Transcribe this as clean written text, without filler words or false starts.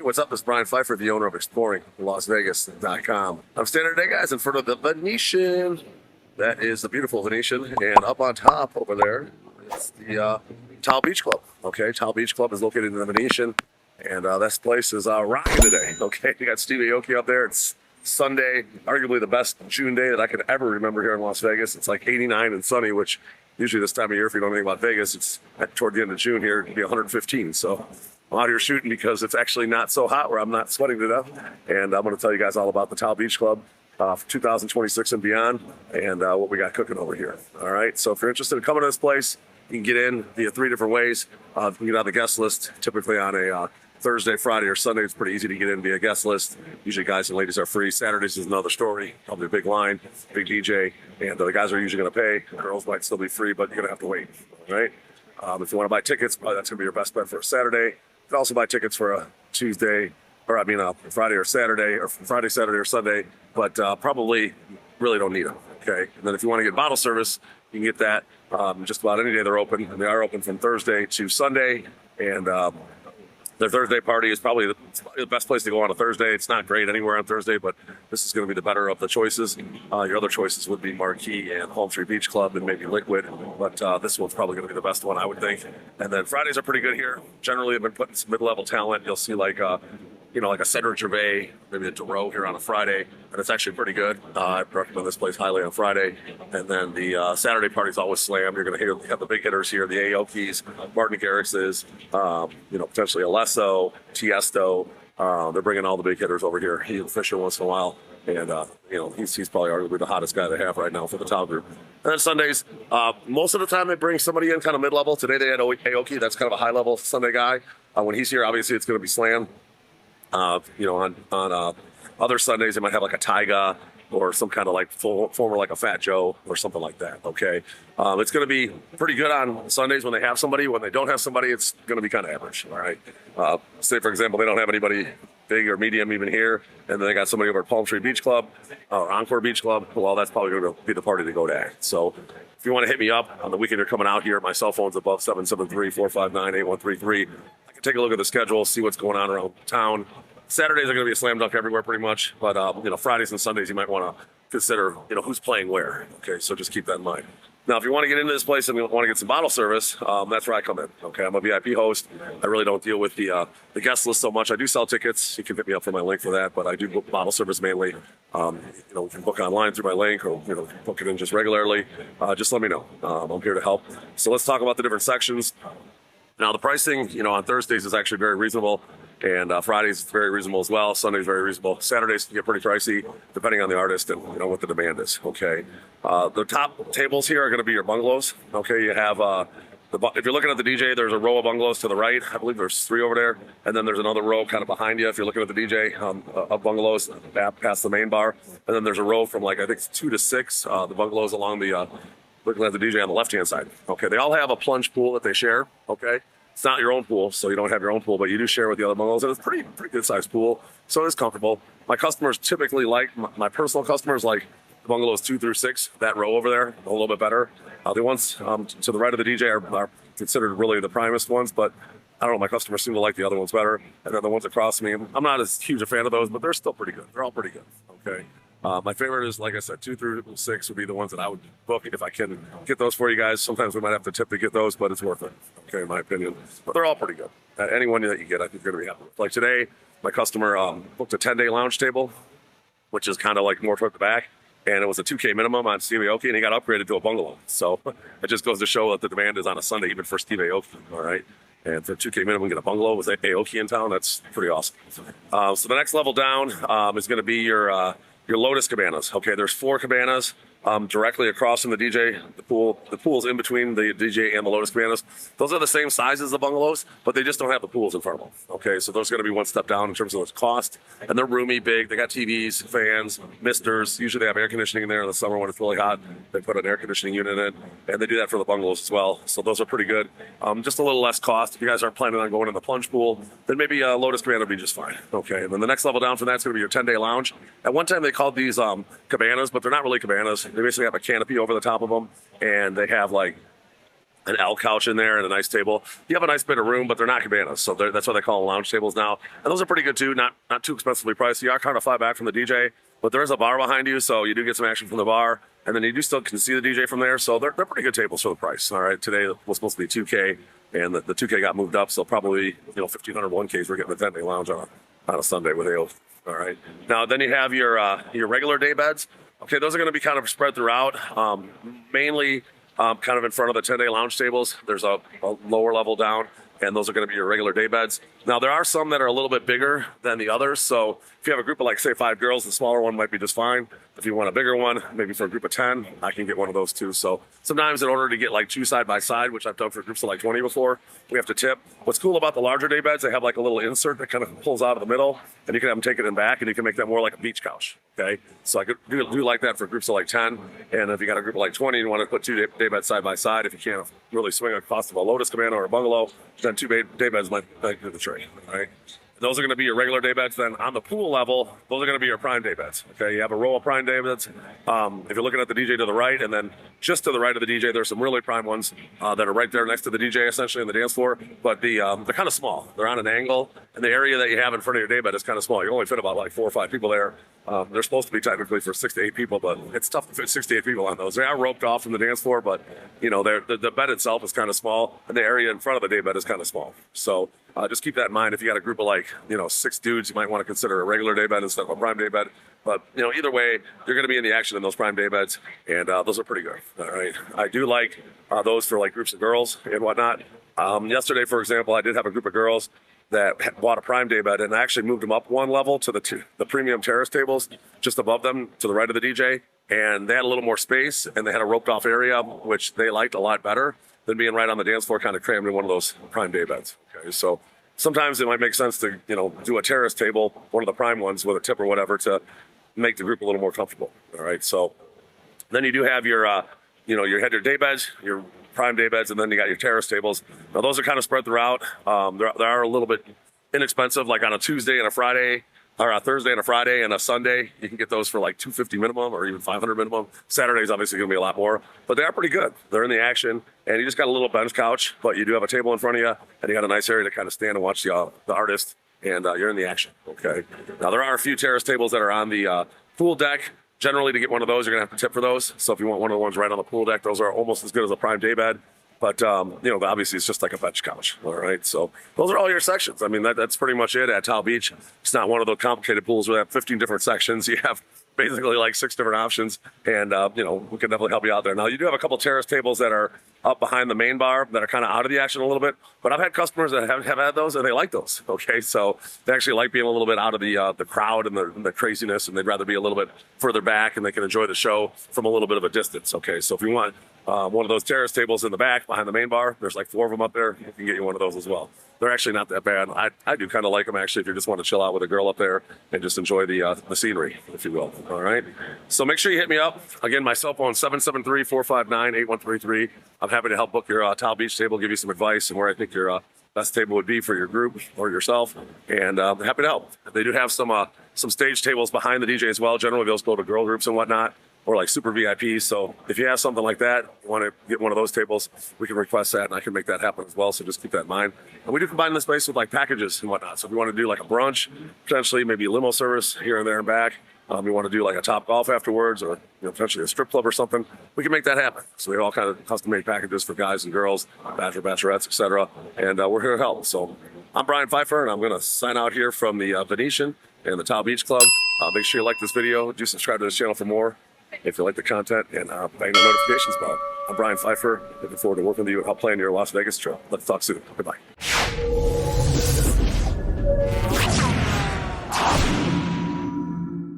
what's up? This is Brian Pfeiffer, the owner of ExploringLasVegas.com. I'm standing today, guys, in front of the Venetian. That is the beautiful Venetian, and up on top over there is the Tao Beach Club. Okay, Tao Beach Club is located in the Venetian, and this place is rocking today. Okay, you got Steve Aoki up there. It's Sunday, arguably the best June day that I could ever remember here in Las Vegas. It's like 89 and sunny, which usually this time of year, if you know anything about Vegas, it's toward the end of June here, it'll be 115. So I'm out here shooting because it's actually not so hot where I'm not sweating to death. And I'm going to tell you guys all about the Tao Beach Club for 2026 and beyond, and what we got cooking over here. All right, so if you're interested in coming to this place, you can get in via 3 different ways. You can get on the guest list, typically on a Thursday, Friday, or Sunday. It's pretty easy to get in via guest list. Usually guys and ladies are free. Saturdays is another story. Probably a big line, big DJ, and the guys are usually going to pay. Girls might still be free, but you're going to have to wait. All right. If you want to buy tickets, probably that's going to be your best bet for a Saturday. You can also buy tickets for a Tuesday, or Friday or Saturday, or Friday, Saturday, or Sunday, but probably really don't need them. Okay. And then if you want to get bottle service, you can get that just about any day they're open, and they are open from Thursday to Sunday. And their Thursday party is probably the best place to go on a Thursday. It's not great anywhere on Thursday, but this is going to be the better of the choices. Your other choices would be Marquee and Palm Tree Beach Club and maybe Liquid, but this one's probably going to be the best one, I would think. And then Fridays are pretty good here. Generally, I've been putting some mid-level talent. You'll see like a Cedric Gervais, maybe a DeRoe here on a Friday, and it's actually pretty good. I recommend this place highly on Friday. And then the Saturday party's always slammed. You're going to have the big hitters here, the Aokis, Martin Garrix's, potentially Alesso, Tiesto. They're bringing all the big hitters over here. He's Fisher once in a while, and he's probably arguably the hottest guy they have right now for the Tao group. And then Sundays, most of the time they bring somebody in kind of mid-level. Today they had Aoki. That's kind of a high-level Sunday guy. When he's here, obviously it's going to be slammed. On other Sundays, they might have like a Tyga or some kind of like former like a Fat Joe or something like that. Okay, it's going to be pretty good on Sundays when they have somebody. When they don't have somebody, it's going to be kind of average. All right. Say for example, they don't have anybody big or medium even here, and then they got somebody over at Palm Tree Beach Club or Encore Beach Club. Well, that's probably going to be the party to go to. So if you want to hit me up on the weekend you're coming out here, my cell phone's above 773-459-8133. Take a look at the schedule, see what's going on around town. Saturdays are going to be a slam dunk everywhere pretty much, but Fridays and Sundays you might want to consider who's playing where. Okay, so just keep that in mind. Now, if you want to get into this place and you want to get some bottle service, that's where I come in. Okay, I'm a VIP host. I really don't deal with the guest list so much. I do sell tickets. You can hit me up for my link for that, but I do book bottle service mainly. You can book online through my link, or book it in just regularly. Just let me know. I'm here to help. So let's talk about the different sections. Now, the pricing, on Thursdays is actually very reasonable, and Fridays is very reasonable as well. Sundays very reasonable. Saturdays can get pretty pricey, depending on the artist and what the demand is. Okay, the top tables here are going to be your bungalows. Okay, you have if you're looking at the DJ, there's a row of bungalows to the right. I believe there's 3 over there, and then there's another row kind of behind you. If you're looking at the DJ, of bungalows past the main bar, and then there's a row from I think it's 2 to 6. The bungalows along the looking at the DJ on the left-hand side. Okay, they all have a plunge pool that they share. Okay, it's not your own pool, so you don't have your own pool, but you do share with the other bungalows, and it's pretty good-sized pool, so it's comfortable. My customers typically my personal customers like the bungalows 2 through 6, that row over there, a little bit better. The ones to the right of the DJ are considered really the primest ones, but I don't know, my customers seem to like the other ones better. And then the ones across me, I'm not as huge a fan of those, but they're still pretty good. They're all pretty good. Okay. My favorite is, like I said, 2 through 6 would be the ones that I would book if I can get those for you guys. Sometimes we might have to tip to get those, but it's worth it, okay, in my opinion. But they're all pretty good. Any one that you get, I think you're going to be happy with. Like today, my customer booked a 10-day lounge table, which is kind of like more toward the back, and it was a $2K minimum on Steve Aoki, and he got upgraded to a bungalow. So it just goes to show that the demand is on a Sunday, even for Steve Aoki, all right? And for $2K minimum, get a bungalow with Aoki in town. That's pretty awesome. So the next level down is going to be your Lotus cabanas. Okay, there's 4 cabanas directly across from the DJ. The pool's in between the DJ and the Lotus cabanas. Those are the same size as the bungalows, but they just don't have the pools in front of them. Okay, so those are going to be one step down in terms of the cost. And they're roomy, big. They got TVs, fans, misters. Usually they have air conditioning in there in the summer when it's really hot. They put an air conditioning unit in, and they do that for the bungalows as well. So those are pretty good. Just a little less cost. If you guys aren't planning on going in the plunge pool, then maybe Lotus cabana would be just fine. Okay, and then the next level down from that's going to be your 10-day lounge. At one time they called these cabanas, but they're not really cabanas. They basically have a canopy over the top of them, and they have an L couch in there and a nice table. You have a nice bit of room, but they're not cabanas, so that's why they call them lounge tables now. And those are pretty good too, not too expensively priced. You are kind of far back from the DJ, but there is a bar behind you, so you do get some action from the bar, and then you do still can see the DJ from there. So they're pretty good tables for the price. All right, today was supposed to be 2K, and the 2K got moved up, so probably 1,500 1Ks. We're getting the 10-day lounge on a Sunday with Ale. All right, now then you have your regular day beds. Okay, those are going to be kind of spread throughout, mainly. Kind of in front of the 10-day lounge tables. There's a lower level down, and those are going to be your regular day beds. Now, there are some that are a little bit bigger than the others. So if you have a group of, like, say, 5 girls, the smaller one might be just fine. If you want a bigger one, maybe for a group of 10, I can get one of those too. So sometimes in order to get like 2 side by side, which I've done for groups of like 20 before, we have to tip. What's cool about the larger day beds, they have like a little insert that kind of pulls out of the middle, and you can have them take it in back, and you can make that more like a beach couch. Okay, so I could do like that for groups of like 10, and if you got a group of like 20 and you want to put 2 day beds side by side, if you can't really swing a cost of a Lotus cabana or a bungalow, then 2 day beds might do the trick. All right. Those are going to be your regular day beds. Then on the pool level, those are going to be your prime day beds. Okay, you have a row of prime day beds. If you're looking at the DJ to the right, and then just to the right of the DJ, there's some really prime ones that are right there next to the DJ, essentially on the dance floor. But they're kind of small. They're on an angle, and the area that you have in front of your day bed is kind of small. You only fit about like 4 or 5 people there. They're supposed to be technically for 6 to 8 people, but it's tough to fit 6 to 8 people on those. They are roped off from the dance floor, but the bed itself is kind of small, and the area in front of the day bed is kind of small. So just keep that in mind. If you got a group of like 6 dudes, you might want to consider a regular day bed instead of a prime day bed. But either way, you're going to be in the action in those prime day beds, and those are pretty good. All right, I do like those for like groups of girls and whatnot. Yesterday, for example, I did have a group of girls that bought a prime day bed, and I actually moved them up one level to the premium terrace tables just above them to the right of the DJ, and they had a little more space, and they had a roped off area, which they liked a lot better than being right on the dance floor, kind of crammed in one of those prime day beds. Okay, so sometimes it might make sense to do a terrace table, one of the prime ones with a tip or whatever, to make the group a little more comfortable. All right, so then you do have your you had your day beds, your prime day beds, and then you got your terrace tables. Now those are kind of spread throughout. They are a little bit inexpensive, like on a Tuesday and a Friday, or a Thursday and a Friday and a Sunday. You can get those for like $250 minimum or even $500 minimum. Saturday's obviously going to be a lot more, but they are pretty good. They're in the action, and you just got a little bench couch, but you do have a table in front of you, and you got a nice area to kind of stand and watch the artist, and you're in the action. Okay. Now there are a few terrace tables that are on the pool deck. Generally, to get one of those, you're going to have to tip for those. So if you want one of the ones right on the pool deck, those are almost as good as a prime day bed. But, obviously it's just like a bench couch. All right. So those are all your sections. I mean, that's pretty much it at Tao Beach. It's not one of those complicated pools where they have 15 different sections. You have basically like 6 different options, and we can definitely help you out there. Now you do have a couple terrace tables that are up behind the main bar that are kind of out of the action a little bit, but I've had customers that have had those and they like those. Okay, so they actually like being a little bit out of the crowd and the craziness, and they'd rather be a little bit further back, and they can enjoy the show from a little bit of a distance. Okay, so if you want one of those terrace tables in the back behind the main bar, there's like 4 of them up there. You can get you one of those as well. They're actually not that bad. I do kind of like them, actually, if you just want to chill out with a girl up there and just enjoy the scenery, if you will. All right. So make sure you hit me up. Again, my cell phone, 773-459-8133. I'm happy to help book your Tao Beach table, give you some advice and where I think your best table would be for your group or yourself. And I'm happy to help. They do have some stage tables behind the DJ as well. Generally, those go to girl groups and whatnot, or like super VIP. So if you have something like that, you want to get one of those tables, we can request that, and I can make that happen as well. So just keep that in mind. And we do combine this space with like packages and whatnot. So if you want to do like a brunch, potentially maybe a limo service here and there and back, you want to do like a Top Golf afterwards, or potentially a strip club or something, we can make that happen. So we have all kind of custom-made packages for guys and girls, bachelor, bachelorettes, etc. And we're here to help. So I'm Brian Pfeiffer, and I'm going to sign out here from the Venetian and the Tao Beach Club. Make sure you like this video. Do subscribe to this channel for more if you like the content, and bang the notifications bell. I'm Brian Pfeiffer. Looking forward to working with you and help plan your Las Vegas trip. Let's talk soon. Goodbye.